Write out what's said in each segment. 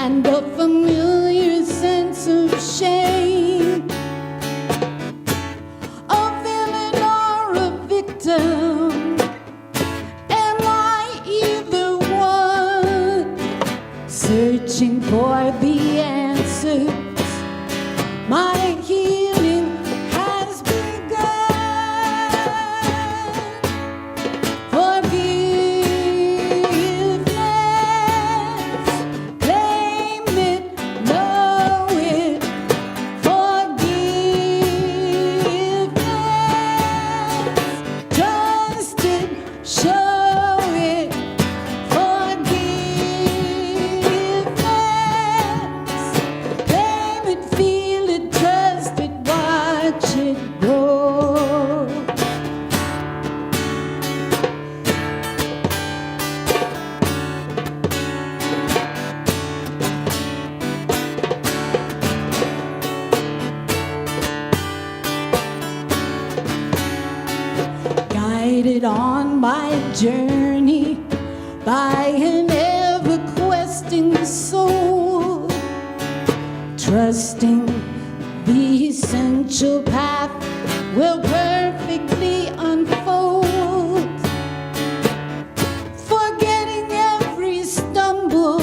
and a familiar sense of shame, a villain or a victim. Am I either one? Searching for the answers, my healing has begun. Forgiveness, claim it, know it. Forgiveness, trust it, show it. Forgiveness, claim it, feel it, trust it, watch it grow. Guided on my journey by an ever-questing soul, trusting the essential path will perfectly unfold, forgetting every stumble,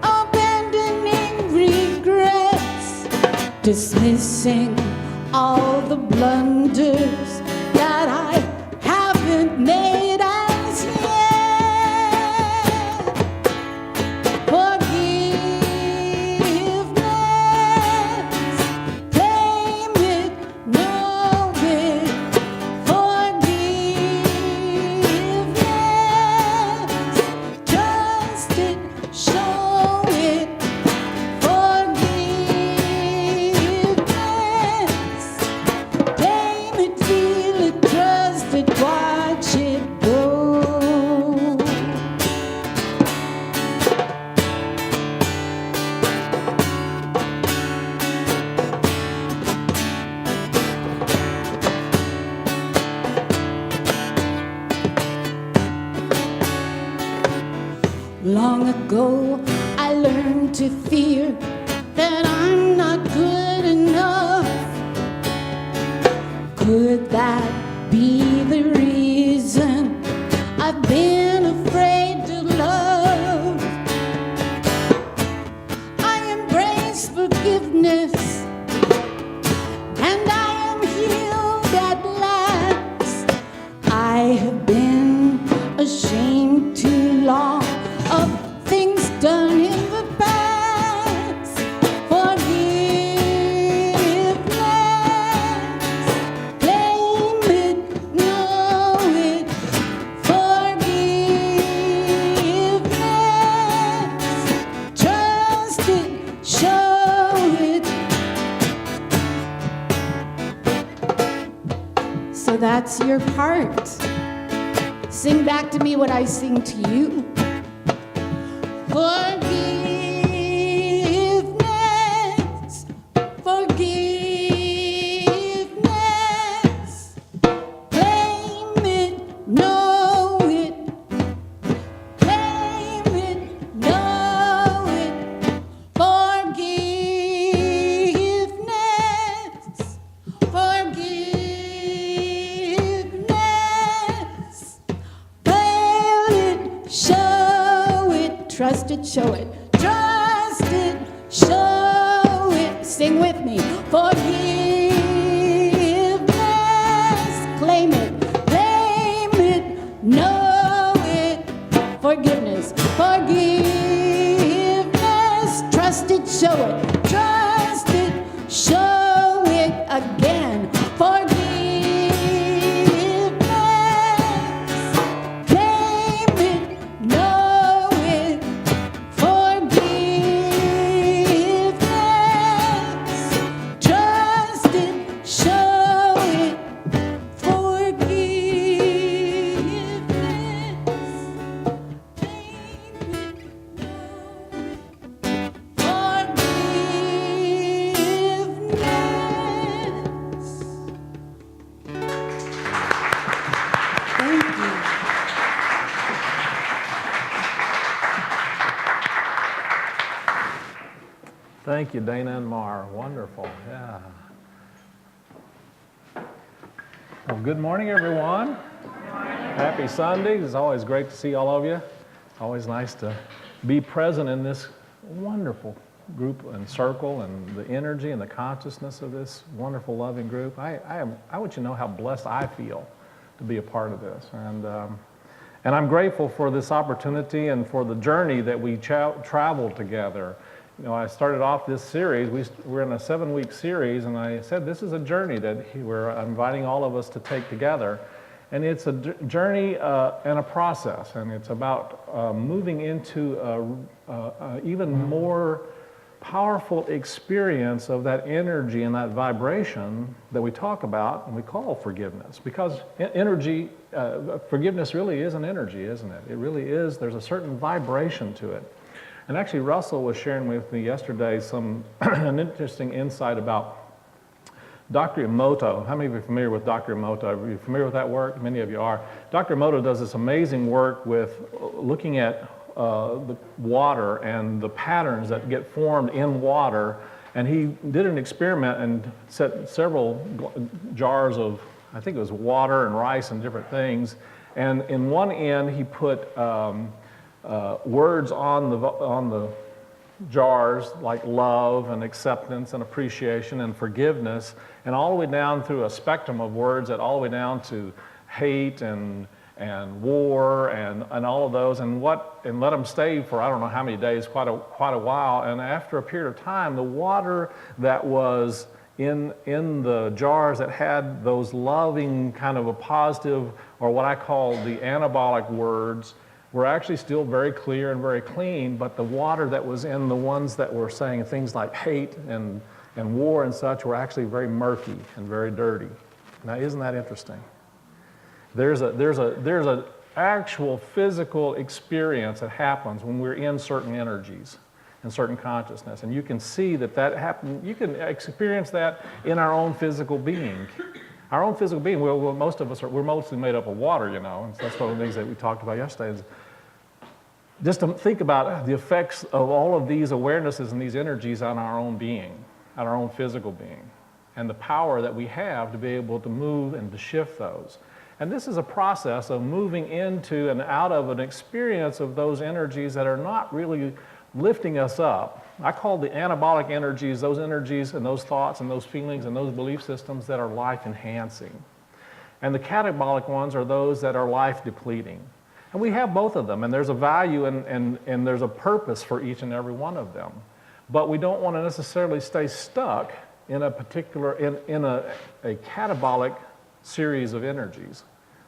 abandoning regrets, dismissing all the blunders that I haven't made as yet. Forgiveness, claim it, know it. Forgiveness, trust it, show it. Forgiveness, claim it, feel it, trust it, watch it grow. Long ago, I learned to fear that I'm not good enough. Could that be the reason I've been afraid to love? I embrace forgiveness, and I am healed at last. I have been ashamed too long of things done in the past. Forgiveness, claim it, know it. Forgiveness, trust it, show it. So that's your part. Sing back to me what I sing to you. Forgiveness, forgiveness, claim it, know it. Claim it, know it. Forgiveness, forgiveness, claim it, show it, trust it, show it. Trust it, show it. Sing with me. Forgiveness, claim it, know it. Forgiveness, forgiveness, trust it, show it. Trust it, show it again. Forgiveness, claim it, know it. Forgiveness, trust it, show it. Forgiveness, claim it, know it. Thank you, Dana and Mar. Wonderful. Yeah. Well, good morning, everyone. Happy Sunday. It's always great to see all of you. Always nice to be present in this wonderful group and circle, and the energy and the consciousness of this wonderful, loving group. I want you to know how blessed I feel to be a part of this. And I'm grateful for this opportunity and for the journey that we traveled together. You know, I started off this series, we're in a 7-week series, and I said this is a journey that we're inviting all of us to take together. And it's a journey and a process, and it's about moving into even more powerful experience of that energy and that vibration that we talk about and we call forgiveness. Because energy, forgiveness really is an energy, isn't it? It really is. There's a certain vibration to it. And actually, Russell was sharing with me yesterday an interesting insight about Dr. Emoto. How many of you are familiar with Dr. Emoto? Are you familiar with that work? Many of you are. Dr. Emoto does this amazing work with looking at the water and the patterns that get formed in water. And he did an experiment and set several jars of, I think it was water and rice and different things. And in one end, he put words on the jars like love and acceptance and appreciation and forgiveness, and all the way down through a spectrum of words that all the way down to hate and war and all of those, and let them stay for I don't know how many days, quite a while. And after a period of time, the water that was in the jars that had those loving kind of a positive, or what I call the anabolic words, were actually still very clear and very clean, but the water that was in the ones that were saying things like hate and war and such were actually very murky and very dirty. Now, isn't that interesting? There's a actual physical experience that happens when we're in certain energies and certain consciousness, and you can see that happen. You can experience that in our own physical being. Our own physical being, well, most of us we're mostly made up of water, you know, and so that's one of the things that we talked about yesterday. Is just to think about the effects of all of these awarenesses and these energies on our own being, on our own physical being, and the power that we have to be able to move and to shift those. And this is a process of moving into and out of an experience of those energies that are not really lifting us up. I call the anabolic energies those energies and those thoughts and those feelings and those belief systems that are life-enhancing. And the catabolic ones are those that are life-depleting. And we have both of them, and there's a value and there's a purpose for each and every one of them. But we don't want to necessarily stay stuck in a particular, in a catabolic series of energies,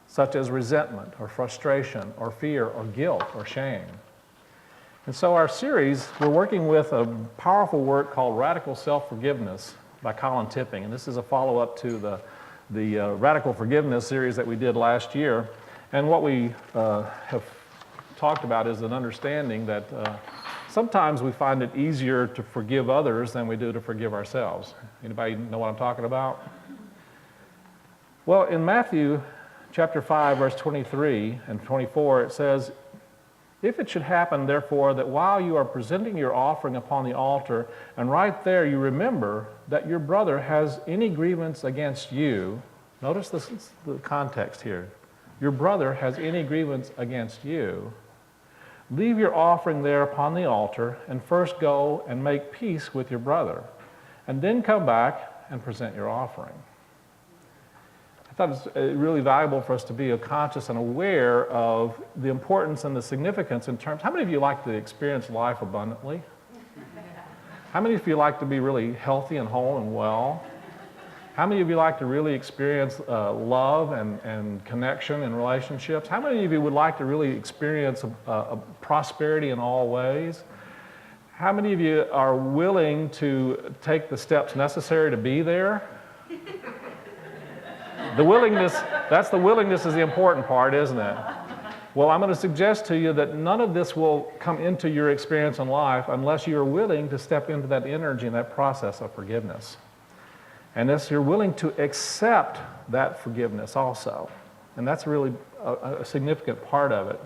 such as resentment or frustration or fear or guilt or shame. And so our series, we're working with a powerful work called Radical Self-Forgiveness by Colin Tipping. And this is a follow-up to the Radical Forgiveness series that we did last year. And what we have talked about is an understanding that sometimes we find it easier to forgive others than we do to forgive ourselves. Anybody know what I'm talking about? Well, in Matthew chapter 5, verse 23 and 24, it says, "If it should happen, therefore, that while you are presenting your offering upon the altar, and right there you remember that your brother has any grievance against you," notice this is the context here, "your brother has any grievance against you, leave your offering there upon the altar, and first go and make peace with your brother, and then come back and present your offering." I thought it's really valuable for us to be conscious and aware of the importance and the significance in terms. How many of you like to experience life abundantly? How many of you like to be really healthy and whole and well? How many of you like to really experience love and connection in relationships? How many of you would like to really experience a prosperity in all ways? How many of you are willing to take the steps necessary to be there? The willingness, that's the willingness is the important part, isn't it? Well, I'm going to suggest to you that none of this will come into your experience in life unless you're willing to step into that energy and that process of forgiveness. And unless you're willing to accept that forgiveness also. And that's really a significant part of it.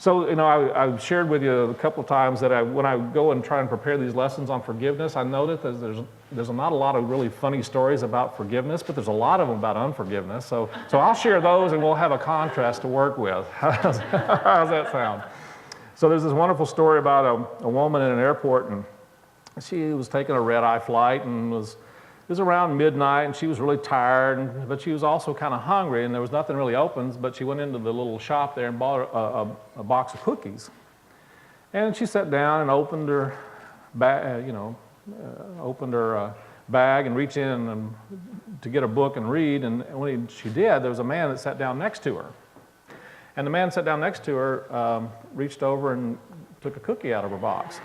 So, I've shared with you a couple of times that when I go and try and prepare these lessons on forgiveness, I noticed that there's not a lot of really funny stories about forgiveness, but there's a lot of them about unforgiveness. So I'll share those and we'll have a contrast to work with. How's that sound? So there's this wonderful story about a woman in an airport, and she was taking a red-eye flight, and it was around midnight, and she was really tired, but she was also kind of hungry, and there was nothing really open, but she went into the little shop there and bought a box of cookies. And she sat down and opened her bag, bag and reached in to get a book and read, and when she did, there was a man that sat down next to her. And the man sat down next to her, reached over and took a cookie out of her box.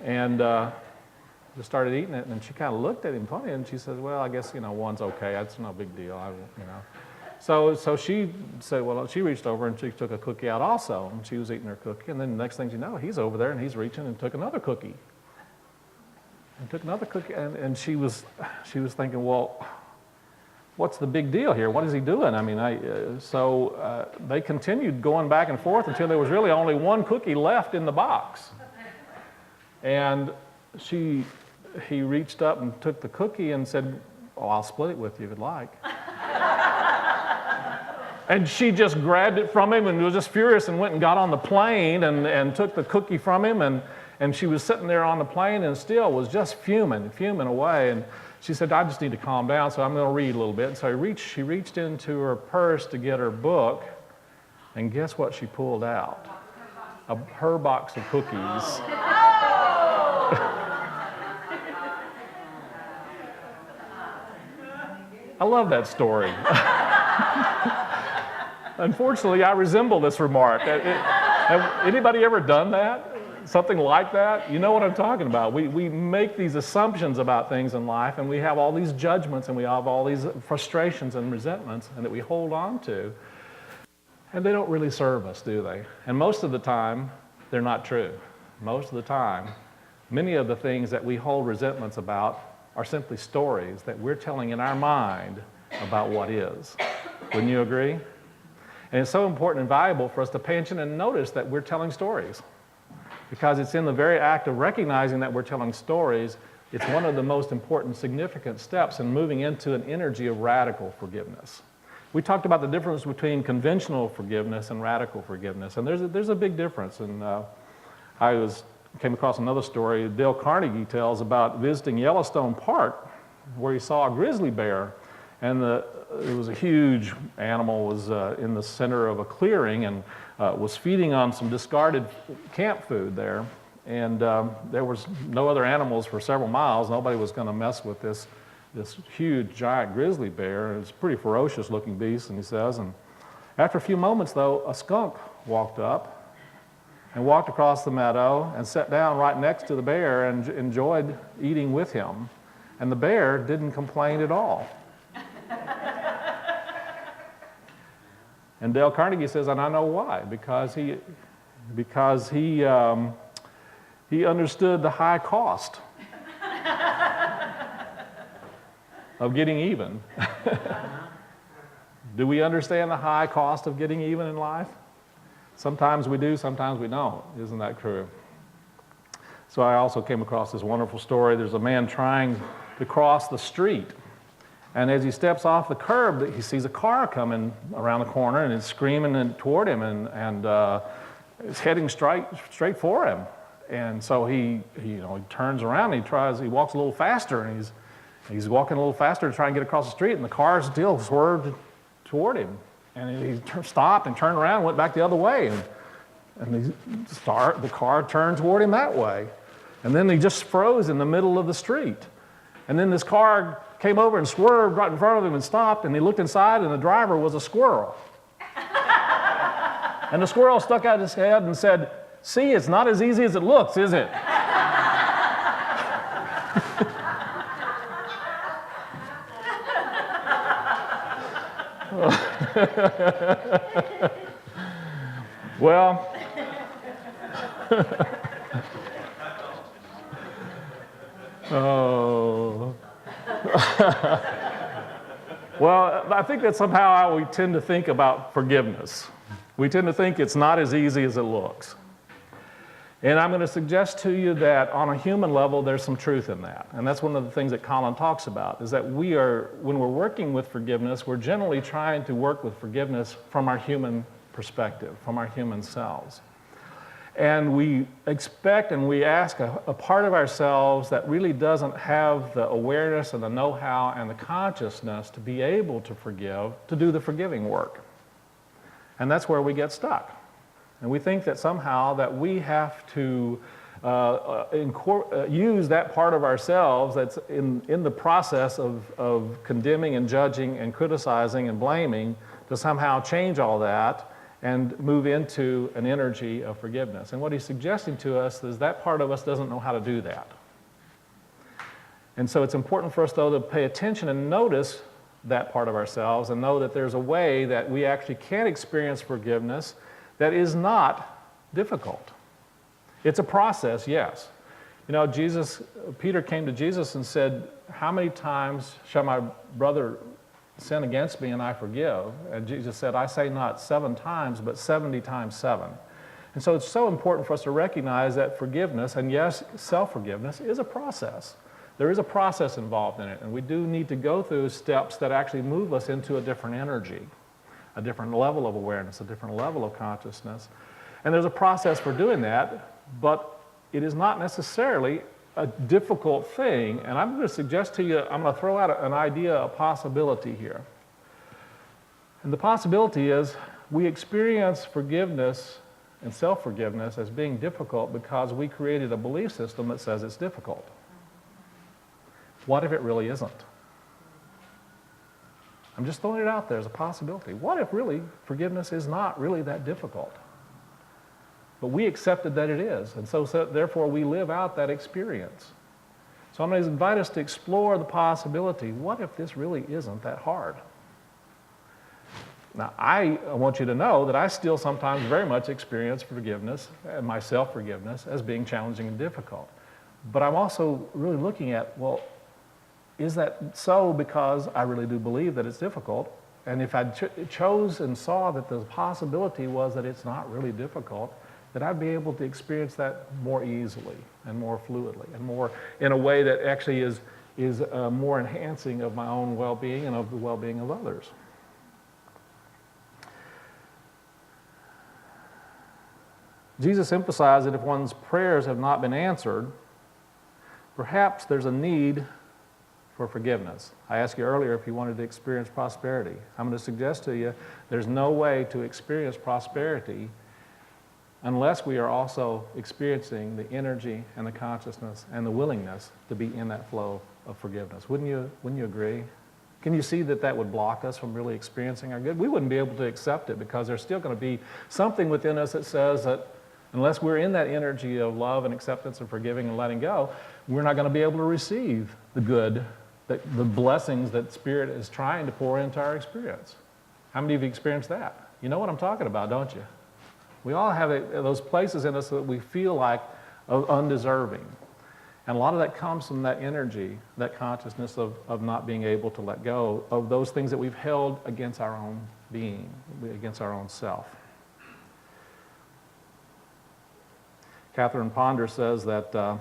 And just started eating it, and she kind of looked at him funny, and she says, well, I guess, one's okay. That's no big deal, So she said, well, she reached over and she took a cookie out also, and she was eating her cookie, and then the next thing you know, he's over there, and he's reaching and took another cookie. And she was thinking, well, what's the big deal here? What is he doing? So they continued going back and forth until there was really only one cookie left in the box. And he reached up and took the cookie and said, oh, I'll split it with you if you'd like. And she just grabbed it from him and was just furious and went and got on the plane and took the cookie from him. And she was sitting there on the plane and still was just fuming away. And she said, I just need to calm down, so I'm going to read a little bit. And so she reached into her purse to get her book, and guess what she pulled out? Her box of cookies. I love that story. Unfortunately, I resemble this remark. Have anybody ever done that? Something like that? You know what I'm talking about. We make these assumptions about things in life, and we have all these judgments, and we have all these frustrations and resentments, and that we hold on to. And they don't really serve us, do they? And most of the time, they're not true. Most of the time, many of the things that we hold resentments about are simply stories that we're telling in our mind about what is. Wouldn't you agree? And it's so important and valuable for us to pay attention and notice that we're telling stories. Because it's in the very act of recognizing that we're telling stories, it's one of the most important, significant steps in moving into an energy of radical forgiveness. We talked about the difference between conventional forgiveness and radical forgiveness, and there's a big difference. And I came across another story Dale Carnegie tells about visiting Yellowstone Park, where he saw a grizzly bear, and it was a huge animal, was in the center of a clearing, and was feeding on some discarded camp food there. And there was no other animals for several miles. Nobody was going to mess with this huge, giant grizzly bear. It's a pretty ferocious looking beast, and he says. And after a few moments, though, a skunk walked up and walked across the meadow and sat down right next to the bear and enjoyed eating with him. And the bear didn't complain at all. And Dale Carnegie says, and I know why, because he understood the high cost of getting even. Do we understand the high cost of getting even in life? Sometimes we do, sometimes we don't. Isn't that true? So I also came across this wonderful story. There's a man trying to cross the street. And as he steps off the curb, he sees a car coming around the corner, and it's screaming toward him, and it's heading straight for him. And so he turns around, and he walks a little faster, and he's walking a little faster to try and get across the street, and the car still swerved toward him. And he stopped and turned around and went back the other way, and the car turned toward him that way. And then he just froze in the middle of the street. And then this car came over and swerved right in front of him and stopped, and he looked inside, and the driver was a squirrel. And the squirrel stuck out his head and said, "See, it's not as easy as it looks, is it?" Well, oh. Well, I think that's somehow how we tend to think about forgiveness. We tend to think it's not as easy as it looks. And I'm going to suggest to you that on a human level, there's some truth in that. And that's one of the things that Colin talks about, is that when we're working with forgiveness, we're generally trying to work with forgiveness from our human perspective, from our human selves. And we expect and we ask a part of ourselves that really doesn't have the awareness and the know-how and the consciousness to be able to forgive, to do the forgiving work. And that's where we get stuck. And we think that somehow that we have to use that part of ourselves that's in the process of condemning and judging and criticizing and blaming to somehow change all that and move into an energy of forgiveness. And what he's suggesting to us is that part of us doesn't know how to do that. And so it's important for us, though, to pay attention and notice that part of ourselves and know that there's a way that we actually can experience forgiveness that is not difficult. It's a process, yes. You know, Peter came to Jesus and said, "How many times shall my brother sin against me and I forgive?" And Jesus said, "I say not 7 times, but 70 times 7. And so it's so important for us to recognize that forgiveness, and yes, self-forgiveness, is a process. There is a process involved in it, and we do need to go through steps that actually move us into a different energy, a different level of awareness, a different level of consciousness. And there's a process for doing that, but it is not necessarily a difficult thing. And I'm going to suggest to you, I'm going to throw out an idea, a possibility here. And the possibility is we experience forgiveness and self-forgiveness as being difficult because we created a belief system that says it's difficult. What if it really isn't? I'm just throwing it out there as a possibility. What if really forgiveness is not really that difficult? But we accepted that it is, and so therefore we live out that experience. So I'm going to invite us to explore the possibility, what if this really isn't that hard? Now, I want you to know that I still sometimes very much experience forgiveness and my self-forgiveness as being challenging and difficult. But I'm also really looking at, well, is that so because I really do believe that it's difficult? And if I chose and saw that the possibility was that it's not really difficult, that I'd be able to experience that more easily and more fluidly and more in a way that actually is more enhancing of my own well-being and of the well-being of others. Jesus emphasized that if one's prayers have not been answered, perhaps there's a need for forgiveness. I asked you earlier if you wanted to experience prosperity. I'm going to suggest to you there's no way to experience prosperity unless we are also experiencing the energy and the consciousness and the willingness to be in that flow of forgiveness. Wouldn't you agree? Can you see that that would block us from really experiencing our good? We wouldn't be able to accept it because there's still going to be something within us that says that unless we're in that energy of love and acceptance and forgiving and letting go, we're not going to be able to receive the good, the blessings that Spirit is trying to pour into our experience. How many of you experienced that? You know what I'm talking about, don't you? We all have those places in us that we feel like undeserving. And a lot of that comes from that energy, that consciousness of not being able to let go of those things that we've held against our own being, against our own self. Catherine Ponder says that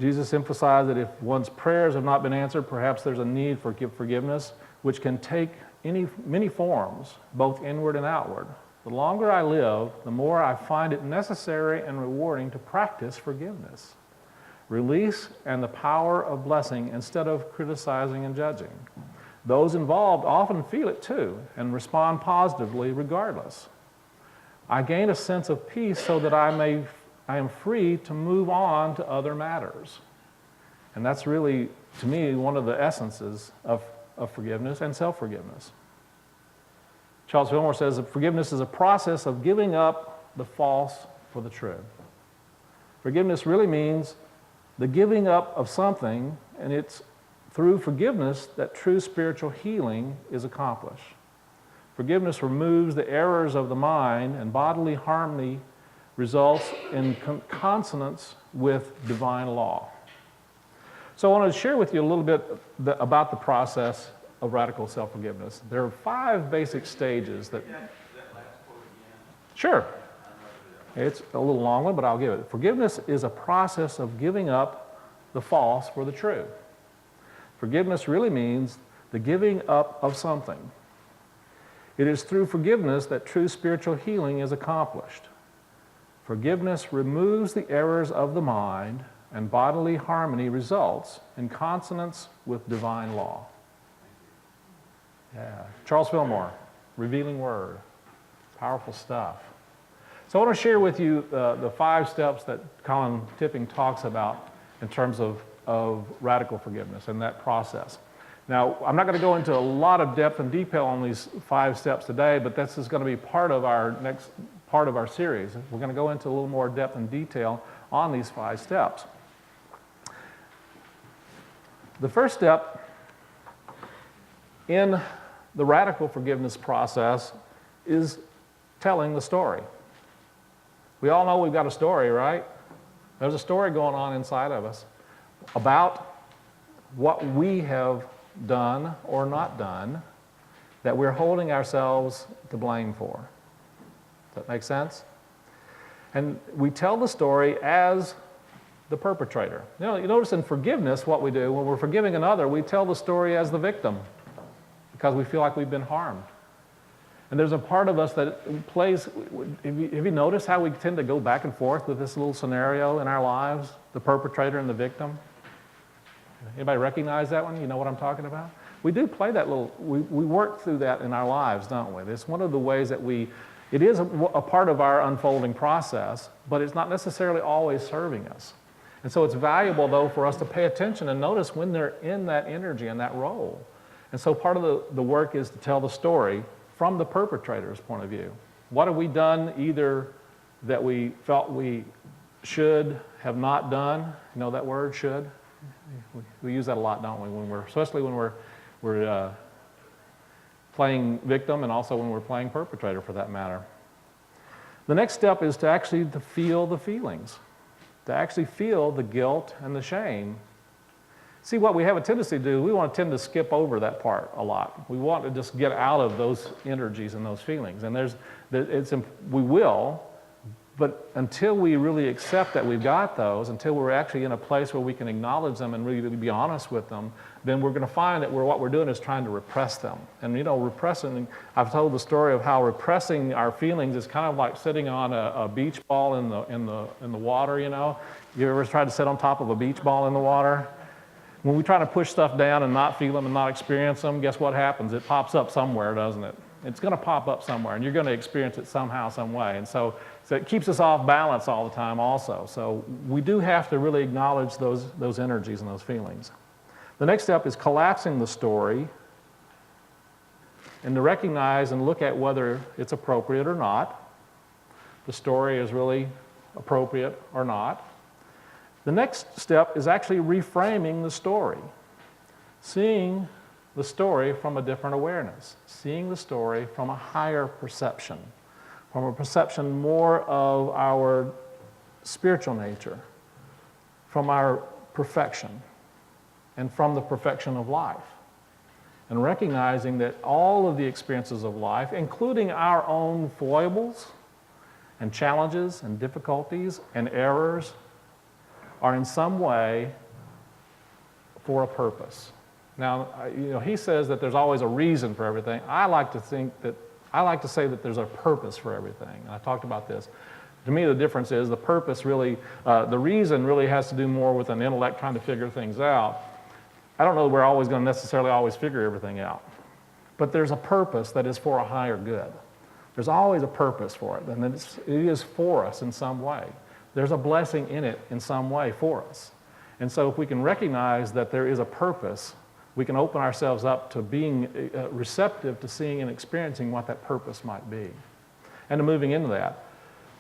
Jesus emphasized that if one's prayers have not been answered, perhaps there's a need for forgiveness, which can take many forms, both inward and outward. The longer I live, the more I find it necessary and rewarding to practice forgiveness, release, and the power of blessing instead of criticizing and judging. Those involved often feel it too and respond positively regardless. I gain a sense of peace so that I am free to move on to other matters. And that's really, to me, one of the essences of forgiveness and self-forgiveness. Charles Fillmore says that forgiveness is a process of giving up the false for the true. Forgiveness really means the giving up of something, and it's through forgiveness that true spiritual healing is accomplished. Forgiveness removes the errors of the mind, and bodily harmony results in consonance with divine law. So I want to share with you a little bit about the process of radical self-forgiveness. There are 5 basic stages that Sure. It's a little long one, but I'll give it. Forgiveness is a process of giving up the false for the true. Forgiveness really means the giving up of something. It is through forgiveness that true spiritual healing is accomplished. Forgiveness removes the errors of the mind, and bodily harmony results in consonance with divine law. Yeah. Charles Fillmore, Revealing Word. Powerful stuff. So I want to share with you the 5 steps that Colin Tipping talks about in terms of radical forgiveness and that process. Now, I'm not going to go into a lot of depth and detail on these 5 steps today, but this is going to be part of our next part of our series. We're going to go into a little more depth and detail on these 5 steps. The first step in the radical forgiveness process is telling the story. We all know we've got a story, right? There's a story going on inside of us about what we have done or not done that we're holding ourselves to blame for. Does that make sense? And we tell the story as the perpetrator. You know, you notice in forgiveness what we do, when we're forgiving another, we tell the story as the victim because we feel like we've been harmed. And there's a part of us that plays, have you noticed how we tend to go back and forth with this little scenario in our lives, the perpetrator and the victim? Anybody recognize that one? You know what I'm talking about? We do play that little, we work through that in our lives, don't we? It's one of the ways that it is a part of our unfolding process, but it's not necessarily always serving us. And so it's valuable, though, for us to pay attention and notice when they're in that energy and that role. And so part of the work is to tell the story from the perpetrator's point of view. What have we done either that we felt we should have not done? You know that word, should? We use that a lot, don't we? Especially when we're playing victim and also when we're playing perpetrator for that matter. The next step is to actually feel the feelings, to actually feel the guilt and the shame. See, what we have a tendency to do, we want to tend to skip over that part a lot. We want to just get out of those energies and those feelings. And we will, but until we really accept that we've got those, until we're actually in a place where we can acknowledge them and really be honest with them, then we're going to find that what we're doing is trying to repress them. And you know, repressing, I've told the story of how repressing our feelings is kind of like sitting on a beach ball in the water, you know. You ever tried to sit on top of a beach ball in the water? When we try to push stuff down and not feel them and not experience them, guess what happens? It pops up somewhere, doesn't it? It's going to pop up somewhere, and you're going to experience it somehow, some way. And so it keeps us off balance all the time also. So we do have to really acknowledge those energies and those feelings. The next step is collapsing the story and to recognize and look at whether it's appropriate or not. The story is really appropriate or not. The next step is actually reframing the story, seeing the story from a different awareness, seeing the story from a higher perception, from a perception more of our spiritual nature, from our perfection, and from the perfection of life. And recognizing that all of the experiences of life, including our own foibles and challenges and difficulties and errors, are in some way for a purpose. Now, you know, he says that there's always a reason for everything. I like to say that there's a purpose for everything. And I talked about this. To me, the difference is the purpose really, the reason really has to do more with an intellect trying to figure things out. I don't know that we're always going to necessarily always figure everything out. But there's a purpose that is for a higher good. There's always a purpose for it, and it is for us in some way. There's a blessing in it in some way for us. And so if we can recognize that there is a purpose, we can open ourselves up to being receptive to seeing and experiencing what that purpose might be. And to moving into that.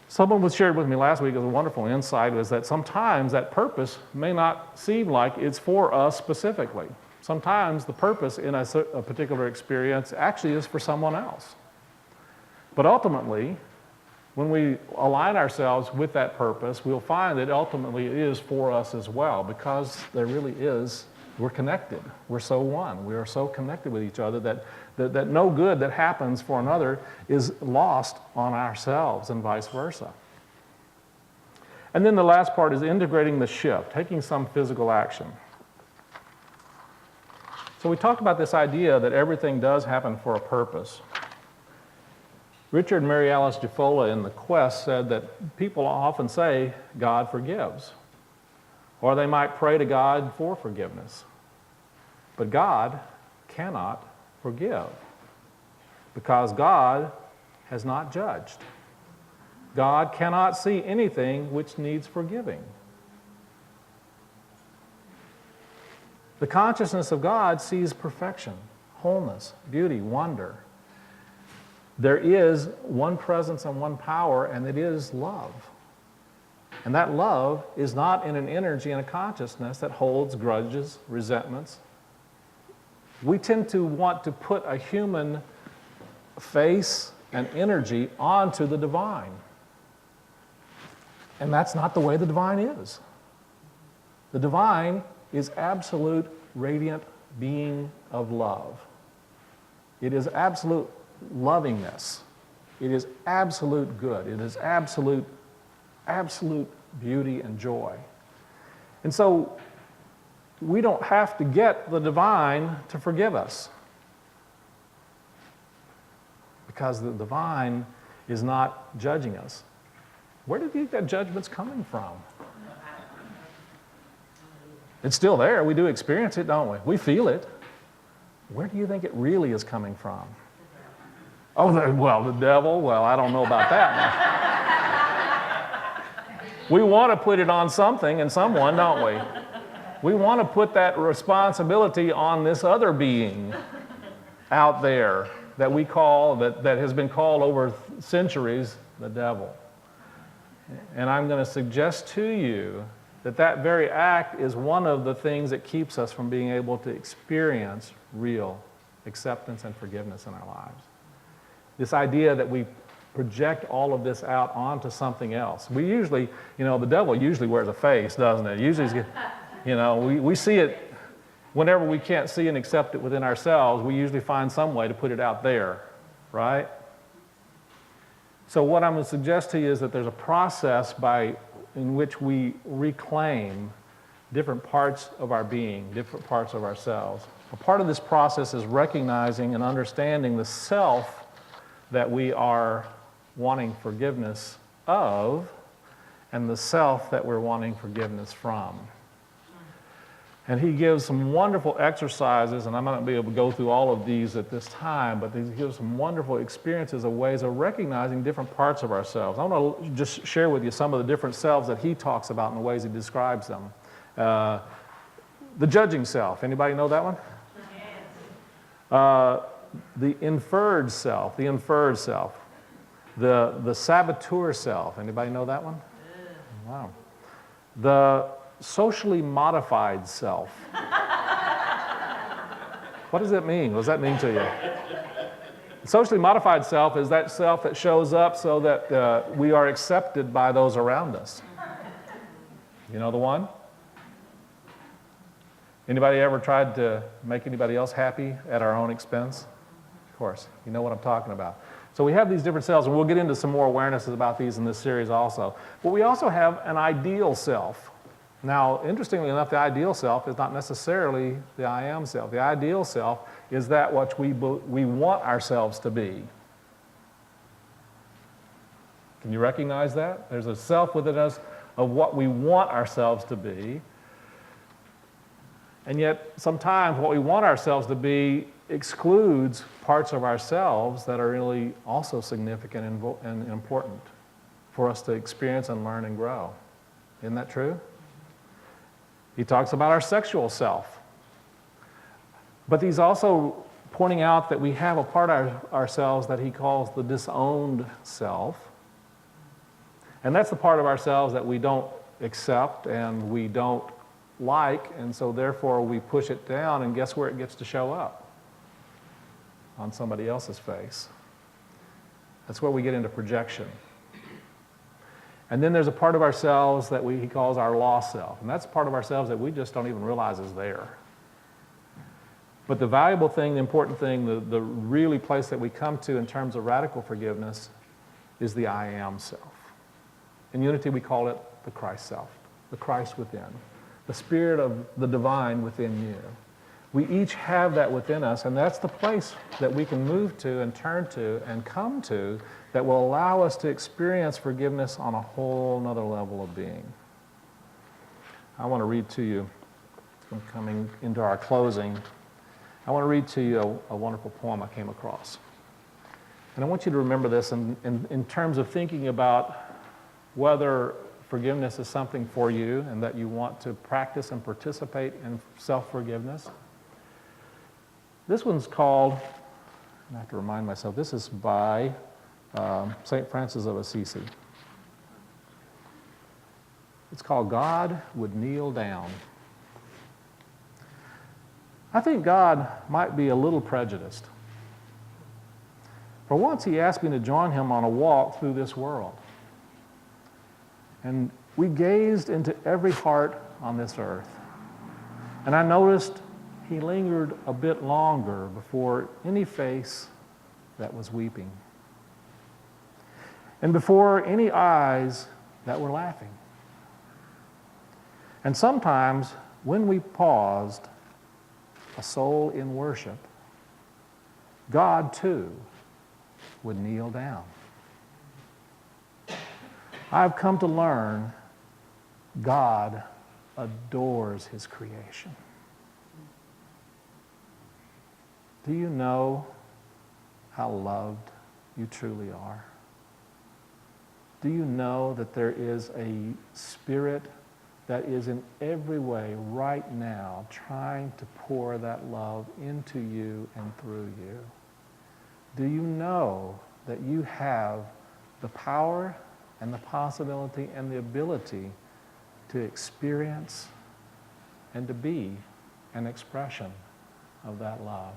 Someone was shared with me last week as a wonderful insight was that sometimes that purpose may not seem like it's for us specifically. Sometimes the purpose in a particular experience actually is for someone else. But ultimately, when we align ourselves with that purpose, we'll find that ultimately it is for us as well, because there really is We're connected. We're so one. We are so connected with each other that no good that happens for another is lost on ourselves and vice versa. And then the last part is integrating the shift, taking some physical action. So we talked about this idea that everything does happen for a purpose. Richard and Mary Alice Jaffola in The Quest said that people often say, God forgives. Or they might pray to God for forgiveness. But God cannot forgive because God has not judged. God cannot see anything which needs forgiving. The consciousness of God sees perfection, wholeness, beauty, wonder. There is one presence and one power, and it is love. And that love is not in an energy and a consciousness that holds grudges, resentments. We tend to want to put a human face and energy onto the divine. And that's not the way the divine is. The divine is absolute radiant being of love. It is absolute lovingness. It is absolute good. It is absolute beauty and joy. And so we don't have to get the divine to forgive us, because the divine is not judging us. Where do you think that judgment's coming from? It's still there. We do experience it, don't we? We feel it. Where do you think it really is coming from? Oh, the devil? Well, I don't know about that. We want to put it on something and someone, don't we? We want to put that responsibility on this other being out there that we call, that has been called over centuries, the devil. And I'm going to suggest to you that that very act is one of the things that keeps us from being able to experience real acceptance and forgiveness in our lives. This idea that we project all of this out onto something else. We usually, the devil usually wears a face, doesn't it? Usually, we see it whenever we can't see and accept it within ourselves. We usually find some way to put it out there, right? So what I'm going to suggest to you is that there's a process in which we reclaim different parts of our being, different parts of ourselves. A part of this process is recognizing and understanding the self that we are wanting forgiveness of and the self that we're wanting forgiveness from. And he gives some wonderful exercises, and I'm not going to be able to go through all of these at this time, but he gives some wonderful experiences of ways of recognizing different parts of ourselves. I want to just share with you some of the different selves that he talks about and the ways he describes them. The judging self, anybody know that one? The inferred self, the saboteur self, anybody know that one? Wow. The socially modified self. What does that mean? What does that mean to you? Socially modified self is that self that shows up so that we are accepted by those around us. You know the one? Anybody ever tried to make anybody else happy at our own expense? Of course, you know what I'm talking about. So we have these different selves, and we'll get into some more awarenesses about these in this series also. But we also have an ideal self. Now, interestingly enough, the ideal self is not necessarily the I am self. The ideal self is that which we want ourselves to be. Can you recognize that? There's a self within us of what we want ourselves to be. And yet, sometimes what we want ourselves to be excludes parts of ourselves that are really also significant and important for us to experience and learn and grow. Isn't that true? He talks about our sexual self. But he's also pointing out that we have a part of ourselves that he calls the disowned self. And that's the part of ourselves that we don't accept and we don't like, and so therefore we push it down, and guess where it gets to show up? On somebody else's face. That's where we get into projection. And then there's a part of ourselves that he calls our lost self. And that's a part of ourselves that we just don't even realize is there. But the valuable thing, the important thing, the really place that we come to in terms of radical forgiveness is the I am self. In Unity, we call it the Christ self, the Christ within, the spirit of the divine within you. We each have that within us, and that's the place that we can move to and turn to and come to that will allow us to experience forgiveness on a whole nother level of being. I want to read to you, I'm coming into our closing, I want to read to you a wonderful poem I came across. And I want you to remember this in terms of thinking about whether forgiveness is something for you and that you want to practice and participate in self-forgiveness. This one's called, I have to remind myself, this is by St. Francis of Assisi. It's called God Would Kneel Down. I think God might be a little prejudiced. For once he asked me to join him on a walk through this world. And we gazed into every heart on this earth. And I noticed he lingered a bit longer before any face that was weeping. And before any eyes that were laughing. And sometimes when we paused, a soul in worship, God too would kneel down. I've come to learn God adores his creation. Do you know how loved you truly are? Do you know that there is a spirit that is in every way right now trying to pour that love into you and through you? Do you know that you have the power and the possibility and the ability to experience and to be an expression of that love?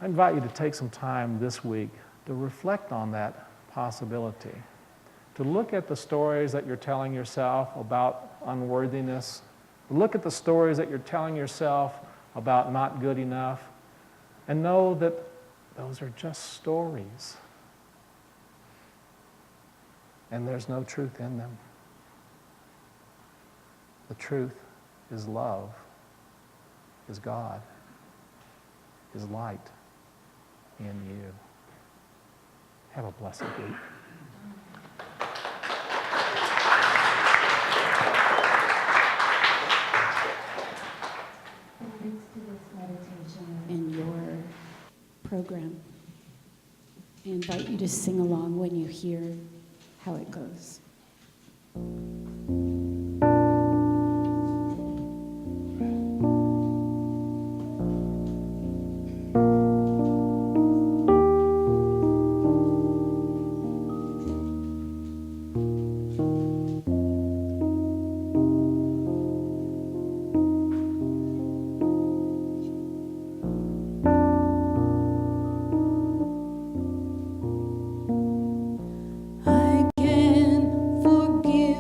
I invite you to take some time this week to reflect on that possibility, to look at the stories that you're telling yourself about unworthiness, look at the stories that you're telling yourself about not good enough, and know that those are just stories. And there's no truth in them. The truth is love, is God, is light in you. Have a blessed week. Thanks to this meditation in your program. I invite you to sing along when you hear how it goes. I can forgive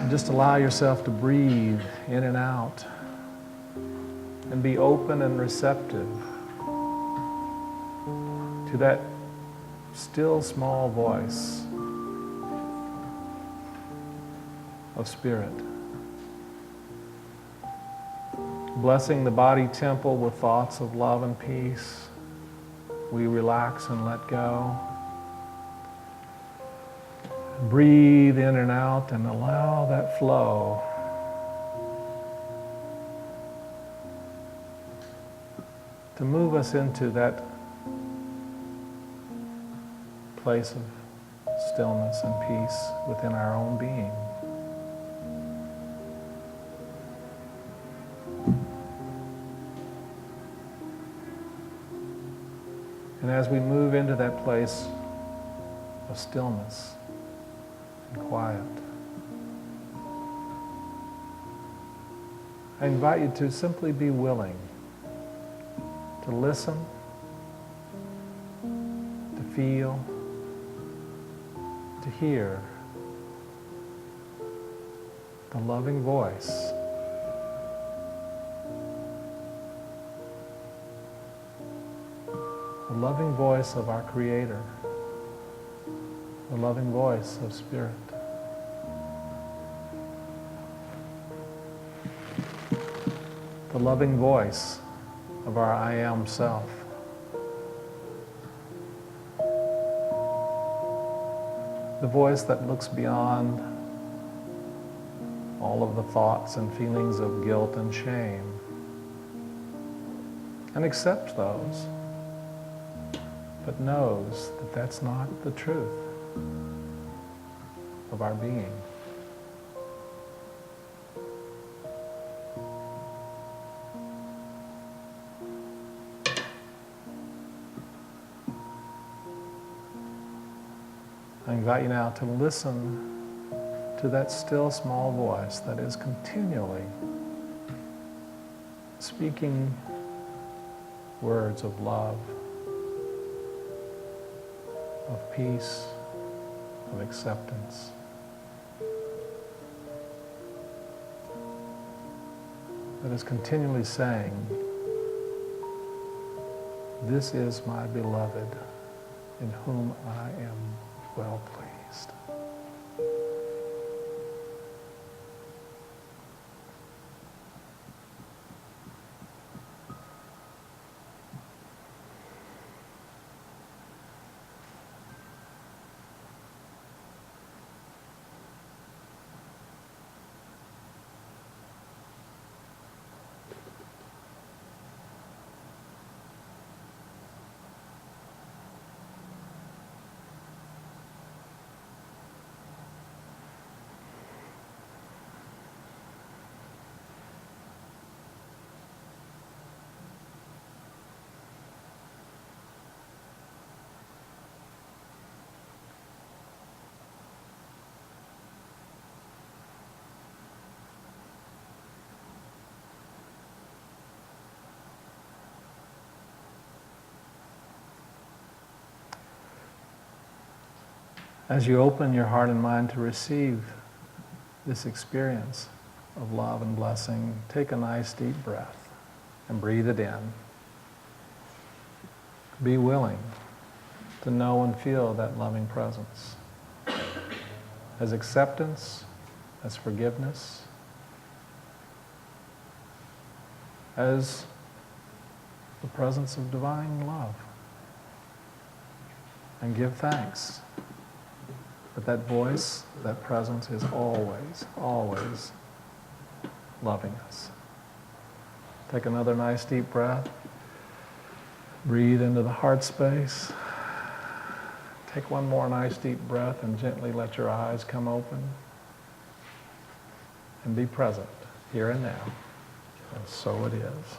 Just allow yourself to breathe in and out and be open and receptive to that still small voice of spirit. Blessing the body temple with thoughts of love and peace, we relax and let go. Breathe in and out and allow that flow. To move us into that place of stillness and peace within our own being. And as we move into that place of stillness and quiet, I invite you to simply be willing to listen, to feel, to hear the loving voice the loving voice of our Creator, the loving voice of Spirit. The loving voice of our I Am Self. The voice that looks beyond all of the thoughts and feelings of guilt and shame and accepts those, but knows that that's not the truth of our being. I invite you now to listen to that still small voice that is continually speaking words of love, of peace, of acceptance. That is continually saying, "This is my beloved, in whom I am well pleased." As you open your heart and mind to receive this experience of love and blessing, take a nice deep breath and breathe it in. Be willing to know and feel that loving presence as acceptance, as forgiveness, as the presence of divine love. And give thanks that that voice, that presence is always, always loving us. Take another nice deep breath. Breathe into the heart space. Take one more nice deep breath and gently let your eyes come open. And be present here and now. And so it is.